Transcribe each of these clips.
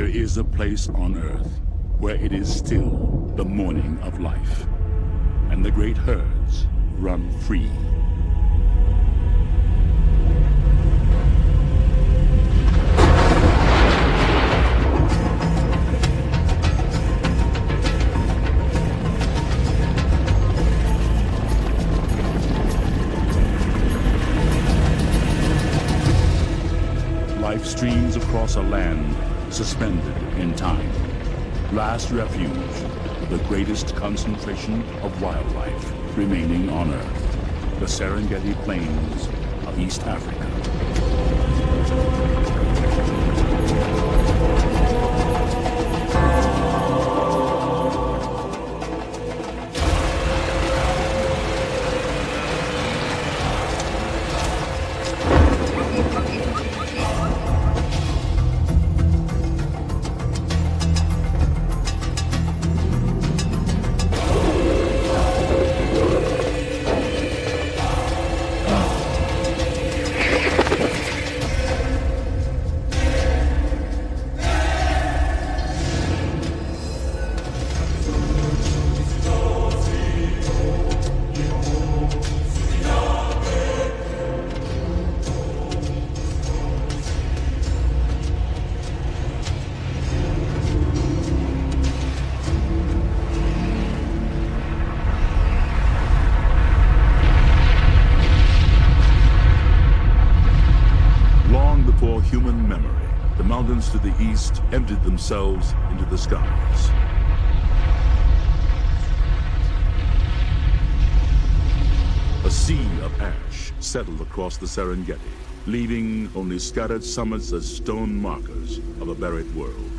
There is a place on earth where it is still the morning of life, and the great herds run free. Life streams across a land suspended in time. Last refuge, the greatest concentration of wildlife remaining on Earth, the Serengeti Plains of East Africa. Human memory, the mountains to the east emptied themselves into the skies. A sea of ash settled across the Serengeti, leaving only scattered summits as stone markers of a buried world.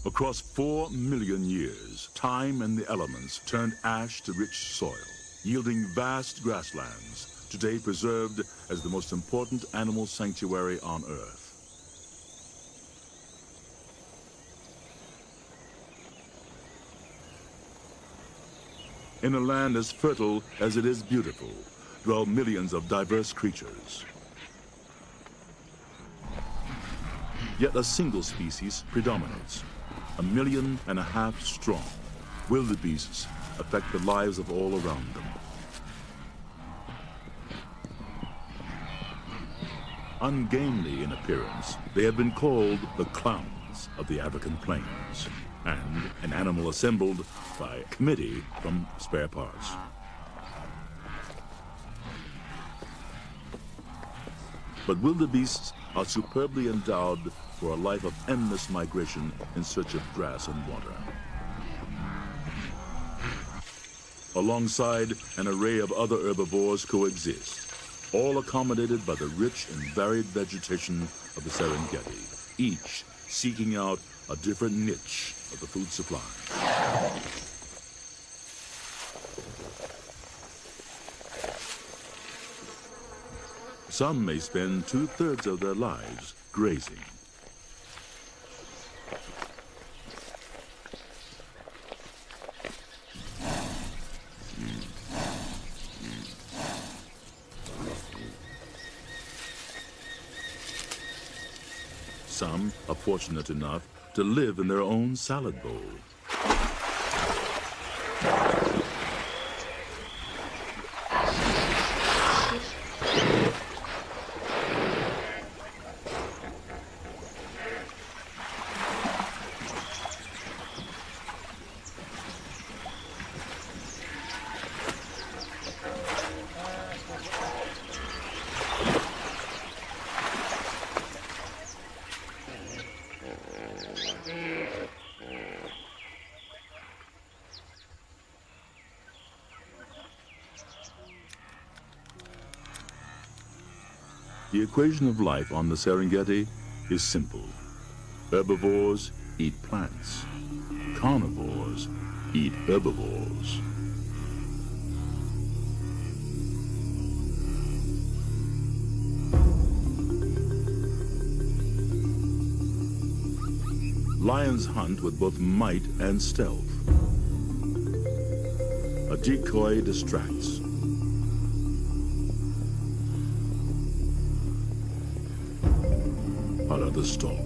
Across 4 million years, time and the elements turned ash to rich soil, yielding vast grasslands, today preserved as the most important animal sanctuary on Earth. In a land as fertile as it is beautiful, dwell millions of diverse creatures. Yet a single species predominates, 1.5 million strong. Wildebeests affect the lives of all around them. Ungainly in appearance, they have been called the clowns of the African plains, and an animal assembled by committee from spare parts. But wildebeests are superbly endowed for a life of endless migration in search of grass and water. Alongside an array of other herbivores coexist, all accommodated by the rich and varied vegetation of the Serengeti, each seeking out a different niche of the food supply. Some may spend 2/3 of their lives grazing. Some are fortunate enough to live in their own salad bowl. The equation of life on the Serengeti is simple. Herbivores eat plants. Carnivores eat herbivores. Lions hunt with both might and stealth. A decoy distracts. water the stalk.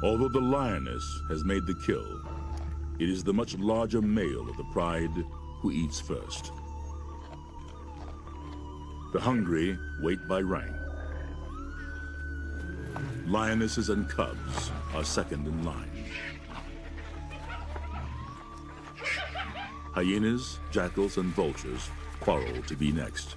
Although the lioness has made the kill, it is the much larger male of the pride who eats first. The hungry wait by rank. Lionesses and cubs are second in line. Hyenas, jackals, and vultures quarrel to be next.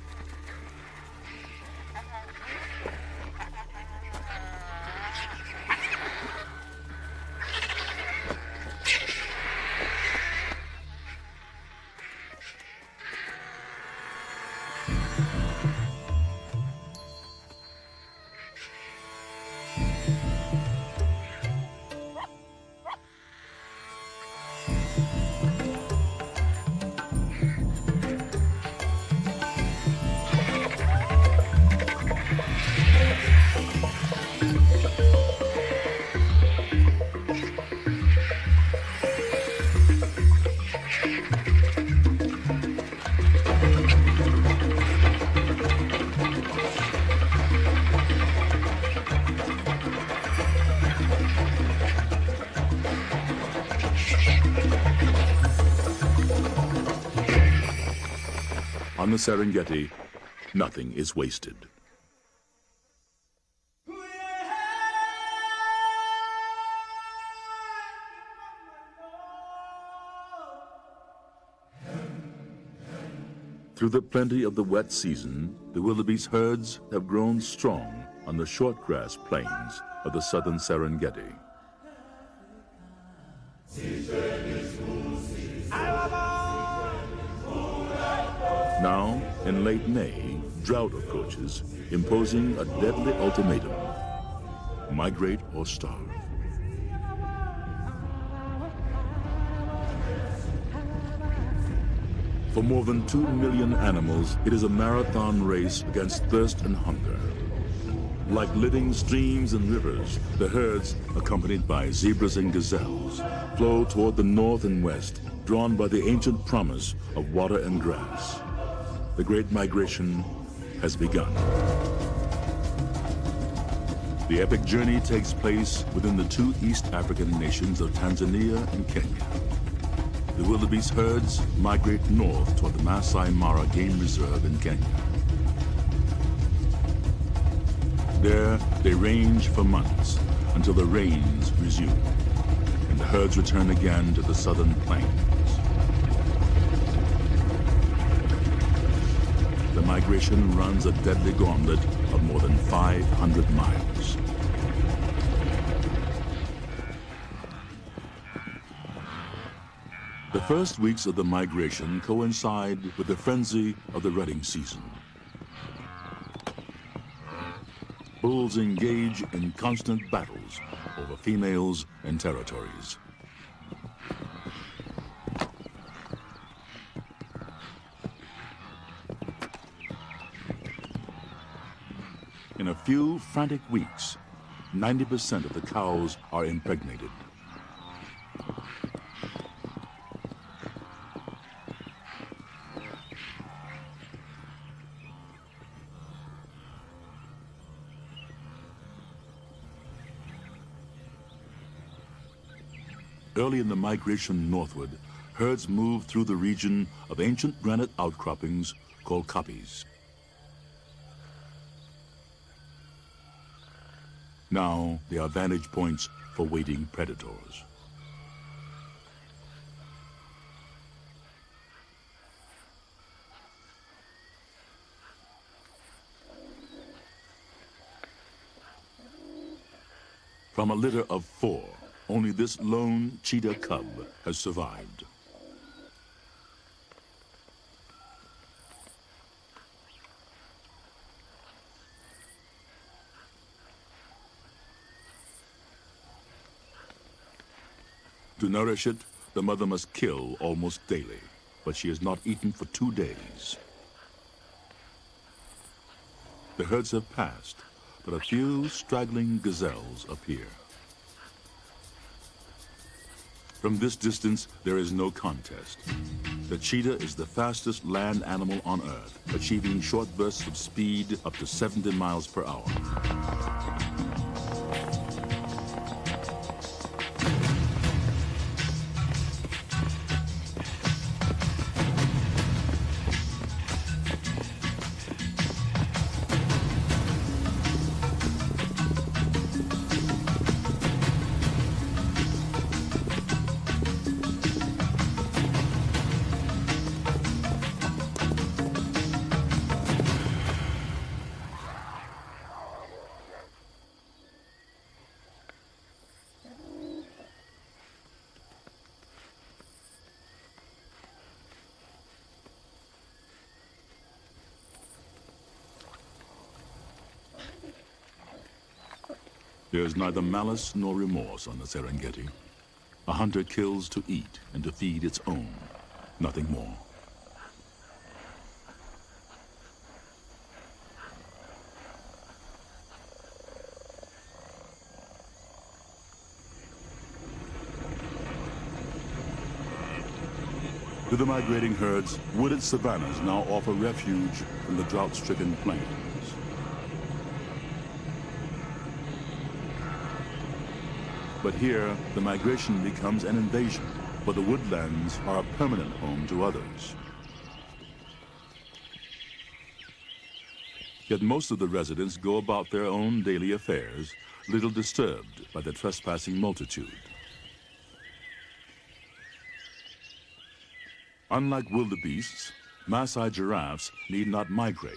On the Serengeti, nothing is wasted. Through the plenty of the wet season, the wildebeest herds have grown strong on the short grass plains of the southern Serengeti. Now, in late May, drought approaches, imposing a deadly ultimatum: migrate or starve. For more than 2 million animals, it is a marathon race against thirst and hunger. Like living streams and rivers, the herds, accompanied by zebras and gazelles, flow toward the north and west, drawn by the ancient promise of water and grass. The Great Migration has begun. The epic journey takes place within the two East African nations of Tanzania and Kenya. The wildebeest herds migrate north toward the Masai Mara Game Reserve in Kenya. There, they range for months until the rains resume, and the herds return again to the southern plains. The migration runs a deadly gauntlet of more than 500 miles. The first weeks of the migration coincide with the frenzy of the rutting season. Bulls engage in constant battles over females and territories. In a few frantic weeks, 90% of the cows are impregnated. Early in the migration northward, herds move through the region of ancient granite outcroppings called koppies. Now they are vantage points for waiting predators. From a litter of 4, only this lone cheetah cub has survived. To nourish it, the mother must kill almost daily, but she has not eaten for 2 days. The herds have passed, but a few straggling gazelles appear. From this distance, there is no contest. The cheetah is the fastest land animal on Earth, achieving short bursts of speed up to 70 miles per hour. There is neither malice nor remorse on the Serengeti. A hunter kills to eat and to feed its own, nothing more. To the migrating herds, wooded savannas now offer refuge from the drought-stricken plains. But here, the migration becomes an invasion, for the woodlands are a permanent home to others. Yet most of the residents go about their own daily affairs, little disturbed by the trespassing multitude. Unlike wildebeests, Maasai giraffes need not migrate.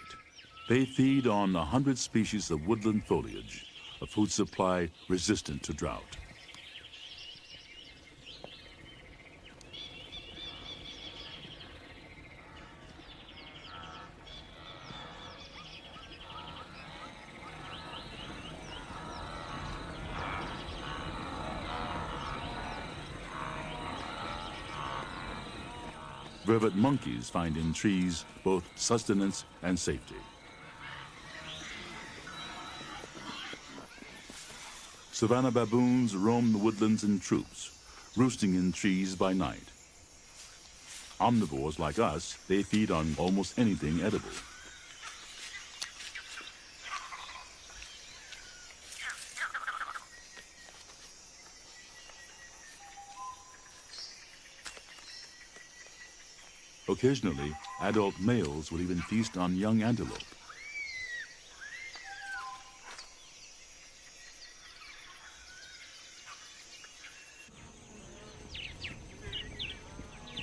They feed on 100 species of woodland foliage, a food supply resistant to drought. Vervet monkeys find in trees both sustenance and safety. Savanna baboons roam the woodlands in troops, roosting in trees by night. Omnivores like us, they feed on almost anything edible. Occasionally, adult males will even feast on young antelope.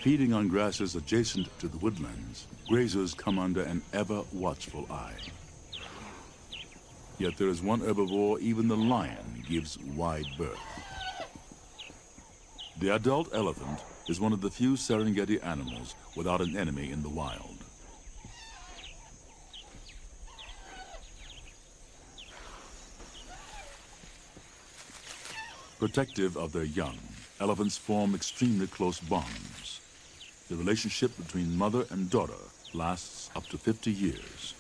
Feeding on grasses adjacent to the woodlands, grazers come under an ever-watchful eye. Yet there is one herbivore even the lion gives wide berth. The adult elephant is one of the few Serengeti animals without an enemy in the wild. Protective of their young, elephants form extremely close bonds. The relationship between mother and daughter lasts up to 50 years.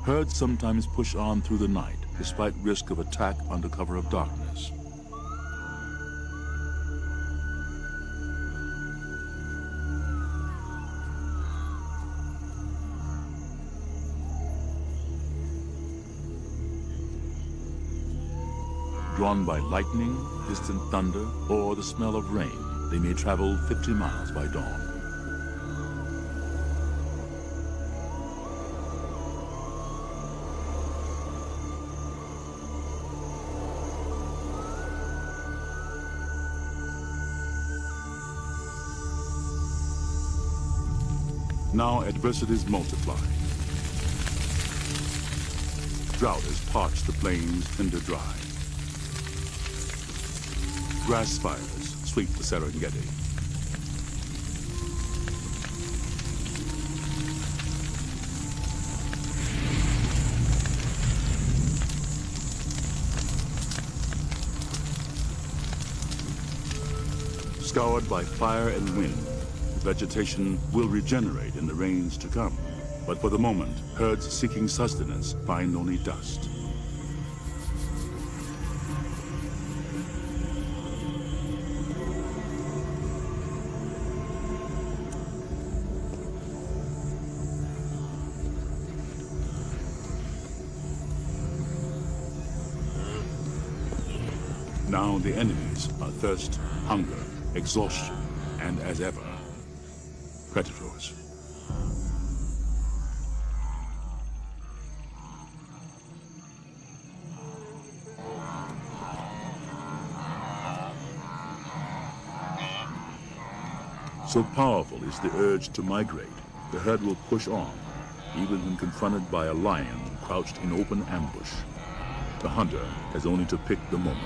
Herds sometimes push on through the night, despite risk of attack under cover of darkness. Drawn by lightning, distant thunder, or the smell of rain, they may travel 50 miles by dawn. Now adversities multiply. Drought has parched the plains tinder dry. Grass fires sweep the Serengeti. Scoured by fire and wind, vegetation will regenerate in the rains to come. But for the moment, herds seeking sustenance find only dust. Now the enemies are thirst, hunger, exhaustion, and as ever, predators. So powerful is the urge to migrate, the herd will push on, even when confronted by a lion crouched in open ambush. The hunter has only to pick the moment.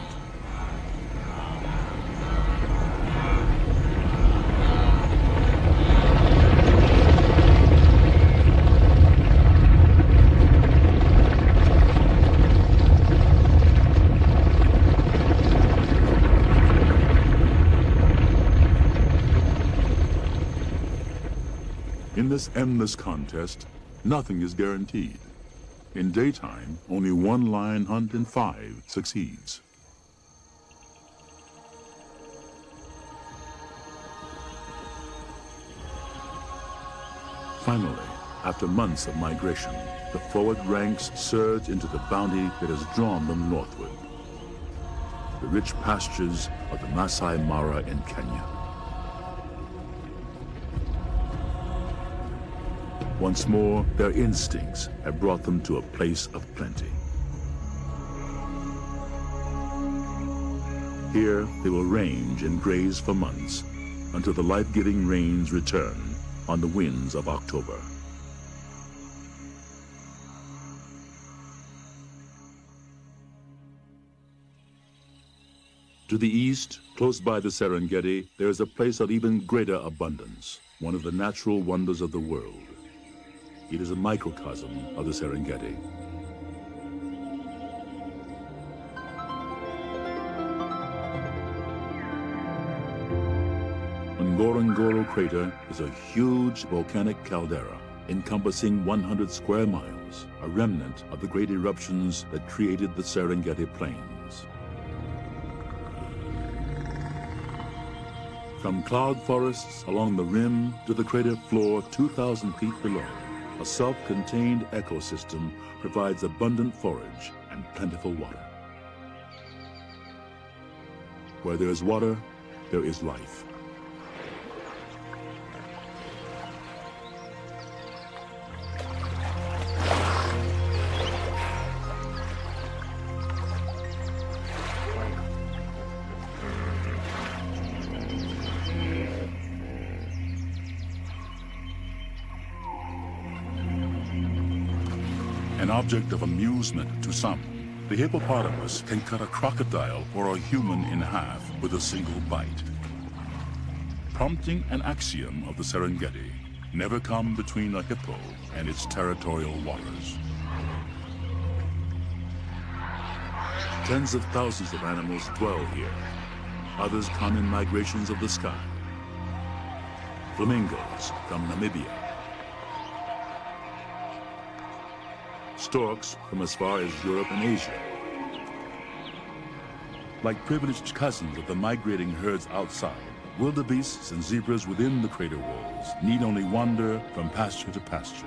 In this endless contest, nothing is guaranteed. In daytime, only one lion hunt in 5 succeeds. Finally, after months of migration, the forward ranks surge into the bounty that has drawn them northward. The rich pastures of the Masai Mara in Kenya. Once more, their instincts have brought them to a place of plenty. Here, they will range and graze for months until the life-giving rains return on the winds of October. To the east, close by the Serengeti, there is a place of even greater abundance, one of the natural wonders of the world. It is a microcosm of the Serengeti. Ngorongoro crater is a huge volcanic caldera encompassing 100 square miles, a remnant of the great eruptions that created the Serengeti plains. From cloud forests along the rim to the crater floor 2,000 feet below, a self-contained ecosystem provides abundant forage and plentiful water. Where there is water, there is life. An object of amusement to some, the hippopotamus can cut a crocodile or a human in half with a single bite. Prompting an axiom of the Serengeti, never come between a hippo and its territorial waters. Tens of thousands of animals dwell here. Others come in migrations of the sky. Flamingos from Namibia. Storks from as far as Europe and Asia. Like privileged cousins of the migrating herds outside, wildebeests and zebras within the crater walls need only wander from pasture to pasture.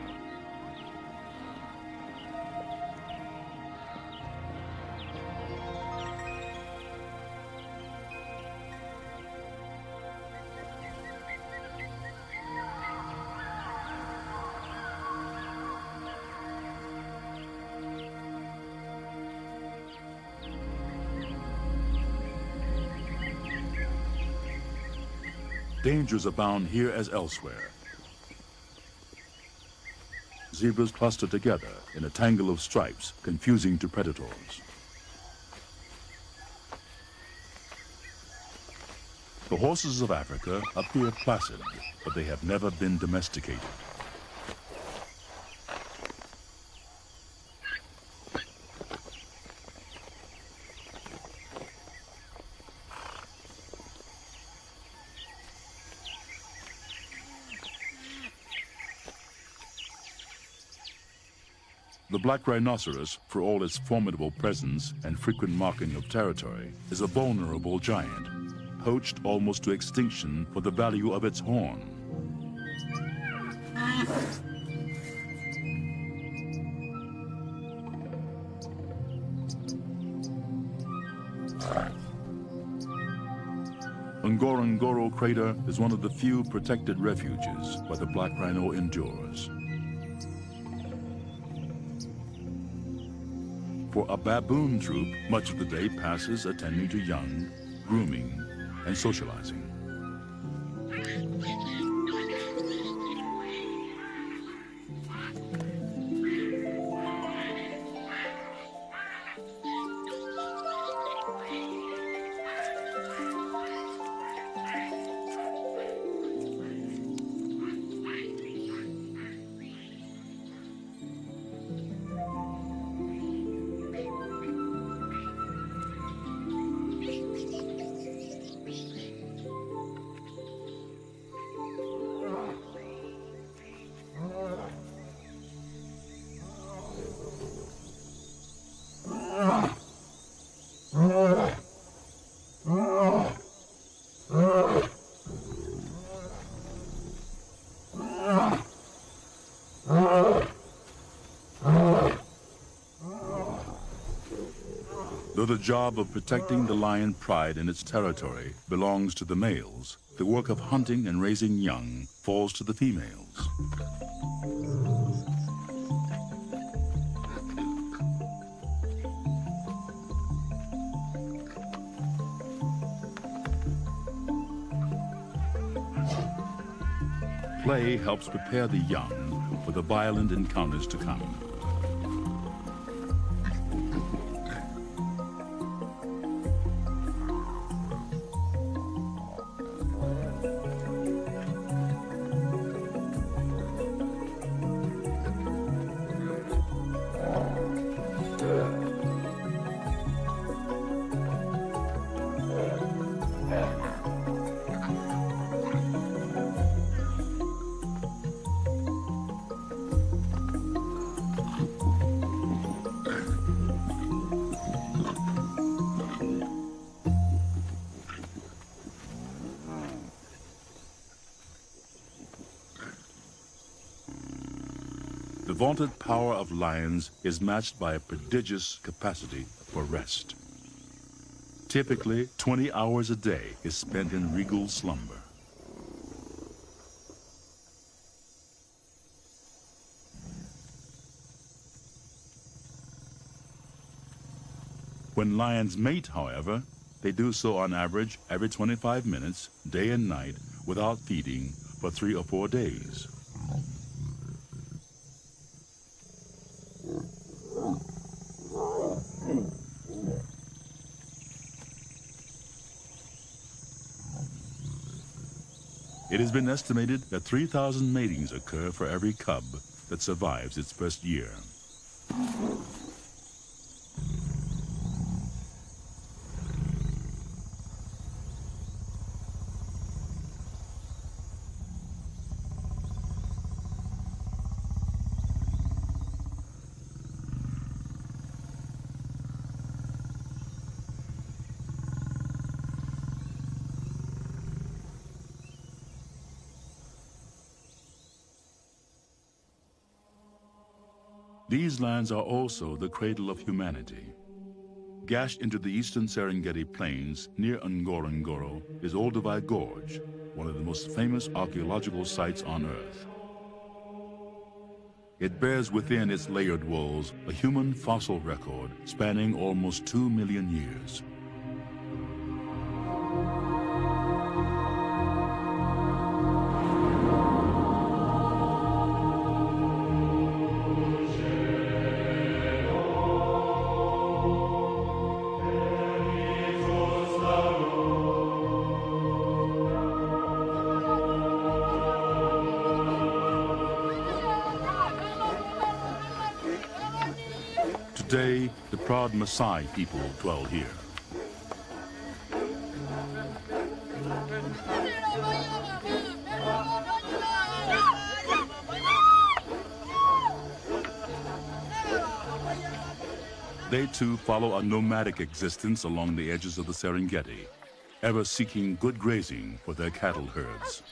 Dangers abound here as elsewhere. zebras cluster together in a tangle of stripes, confusing to predators. The horses of Africa appear placid, but they have never been domesticated. The black rhinoceros, for all its formidable presence and frequent marking of territory, is a vulnerable giant, poached almost to extinction for the value of its horn. Ngorongoro Crater is one of the few protected refuges where the black rhino endures. For a baboon troop, much of the day passes attending to young, grooming, and socializing. Though the job of protecting the lion pride in its territory belongs to the males, the work of hunting and raising young falls to the females. Play helps prepare the young for the violent encounters to come. The vaunted power of lions is matched by a prodigious capacity for rest. Typically, 20 hours a day is spent in regal slumber. When lions mate, however, they do so on average every 25 minutes, day and night, without feeding for 3 or 4 days. It has been estimated that 3,000 matings occur for every cub that survives its first year. These lands are also the cradle of humanity. Gashed into the eastern Serengeti plains near Ngorongoro is Olduvai Gorge, one of the most famous archaeological sites on Earth. It bears within its layered walls a human fossil record spanning almost 2 million years. Today, the proud Maasai people dwell here. They too follow a nomadic existence along the edges of the Serengeti, ever seeking good grazing for their cattle herds.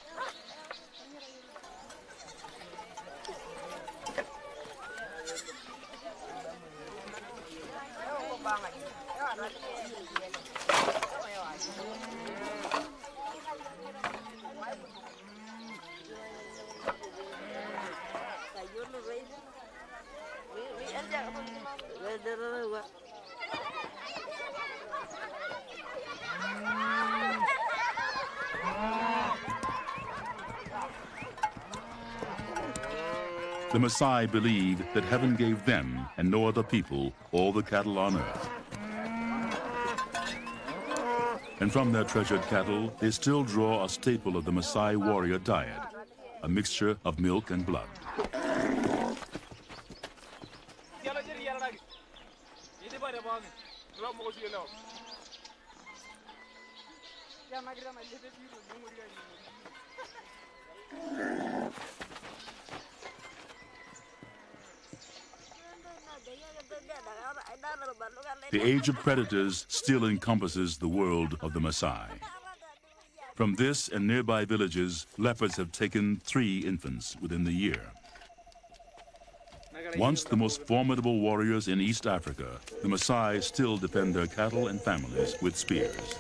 The Maasai believe that heaven gave them and no other people all the cattle on earth. And from their treasured cattle, they still draw a staple of the Maasai warrior diet, a mixture of milk and blood. The age of predators still encompasses the world of the Maasai. From this and nearby villages, leopards have taken 3 infants within the year. Once the most formidable warriors in East Africa, the Maasai still defend their cattle and families with spears.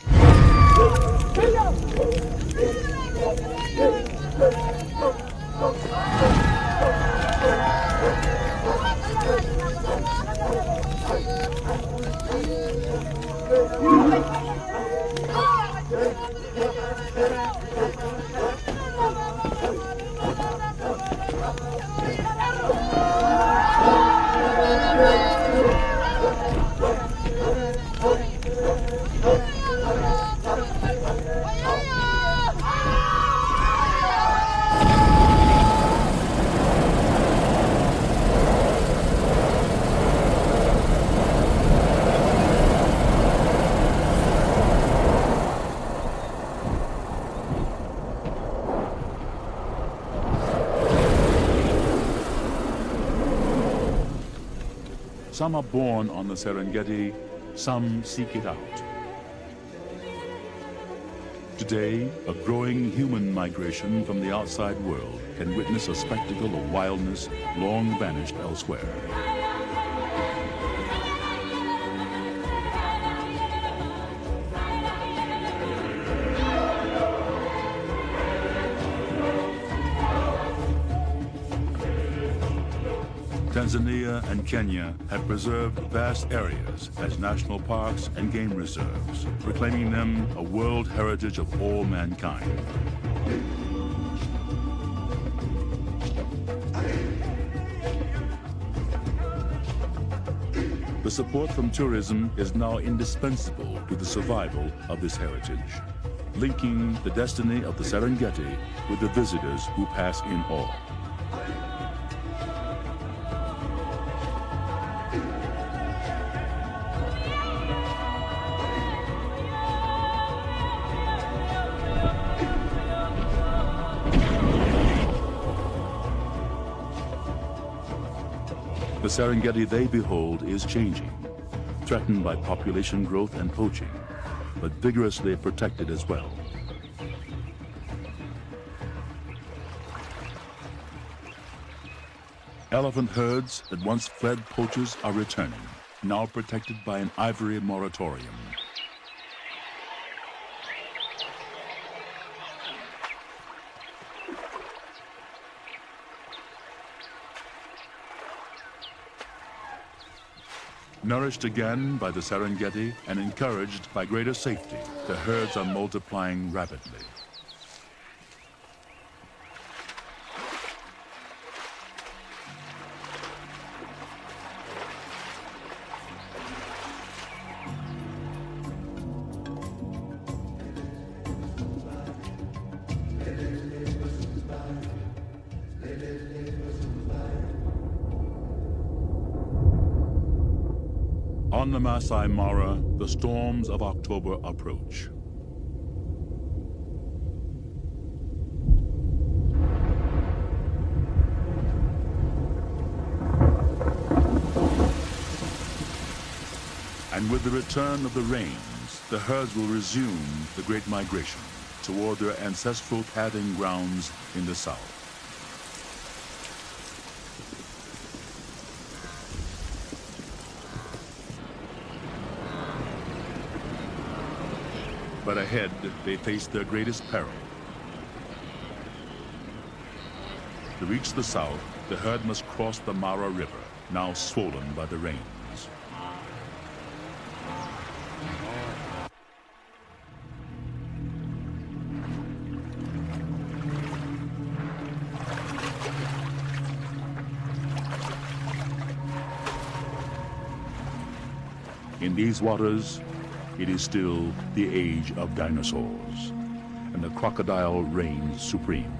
Some are born on the Serengeti, some seek it out. Today, a growing human migration from the outside world can witness a spectacle of wildness long vanished elsewhere. Tanzania and Kenya have preserved vast areas as national parks and game reserves, proclaiming them a world heritage of all mankind. The support from tourism is now indispensable to the survival of this heritage, linking the destiny of the Serengeti with the visitors who pass in awe. The Serengeti they behold is changing, threatened by population growth and poaching, but vigorously protected as well. Elephant herds that once fled poachers are returning, now protected by an ivory moratorium. Nourished again by the Serengeti and encouraged by greater safety, the herds are multiplying rapidly. On the Masai Mara, the storms of October approach. And with the return of the rains, the herds will resume the great migration toward their ancestral padding grounds in the south. But ahead, they face their greatest peril. To reach the south, the herd must cross the Mara River, now swollen by the rains. In these waters, it is still the age of dinosaurs, and the crocodile reigns supreme.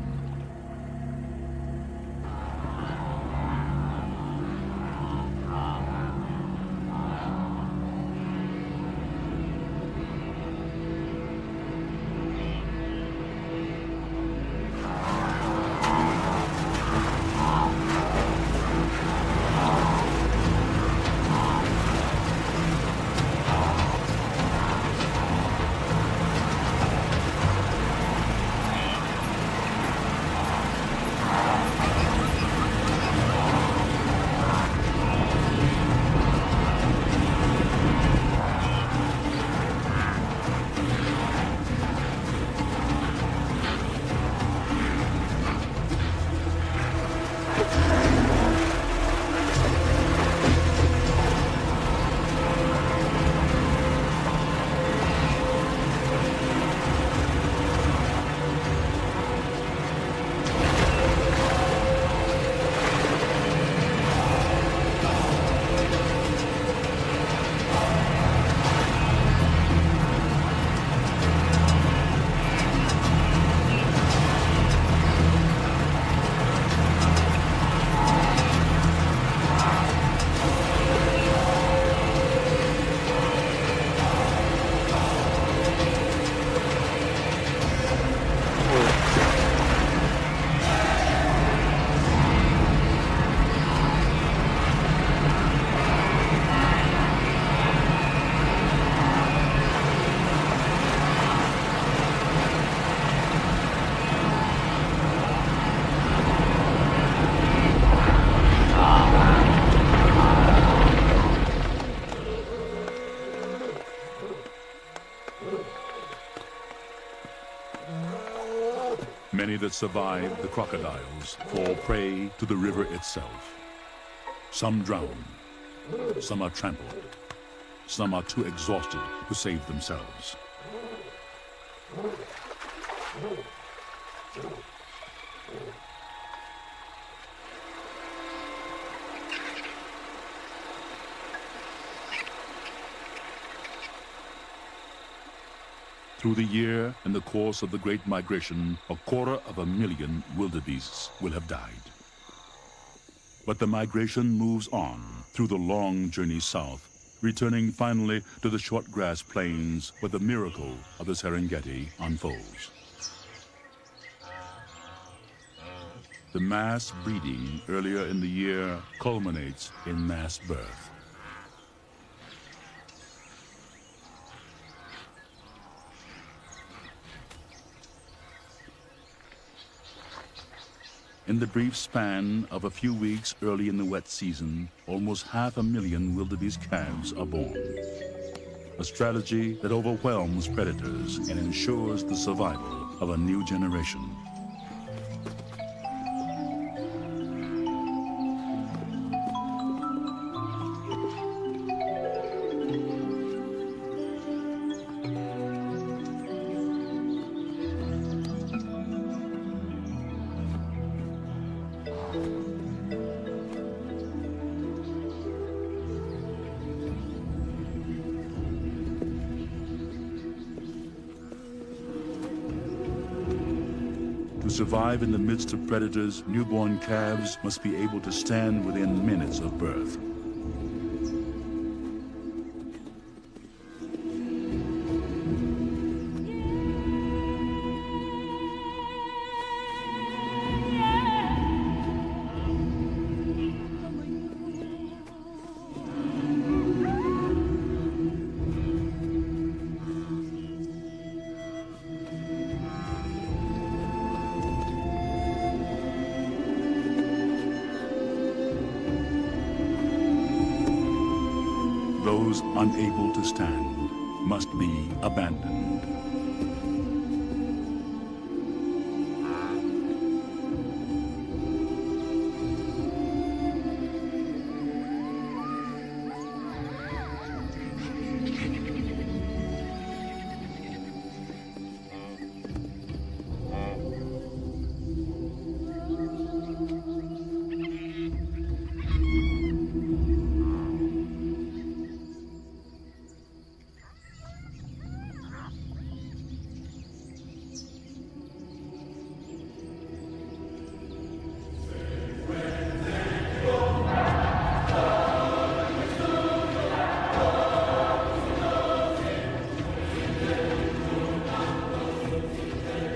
Many that survive the crocodiles fall prey to the river itself. Some drown, some are trampled, some are too exhausted to save themselves. Through the year, in the course of the Great Migration, 250,000 wildebeests will have died. But the migration moves on through the long journey south, returning finally to the short grass plains where the miracle of the Serengeti unfolds. The mass breeding earlier in the year culminates in mass birth. In the brief span of a few weeks early in the wet season, almost 500,000 wildebeest calves are born. A strategy that overwhelms predators and ensures the survival of a new generation. To survive in the midst of predators, newborn calves must be able to stand within minutes of birth. those unable to stand must be abandoned.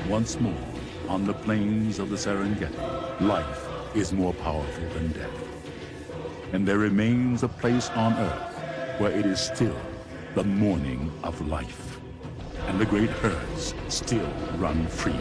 Once more, on the plains of the Serengeti, life is more powerful than death. And there remains a place on Earth where it is still the morning of life, and the great herds still run free.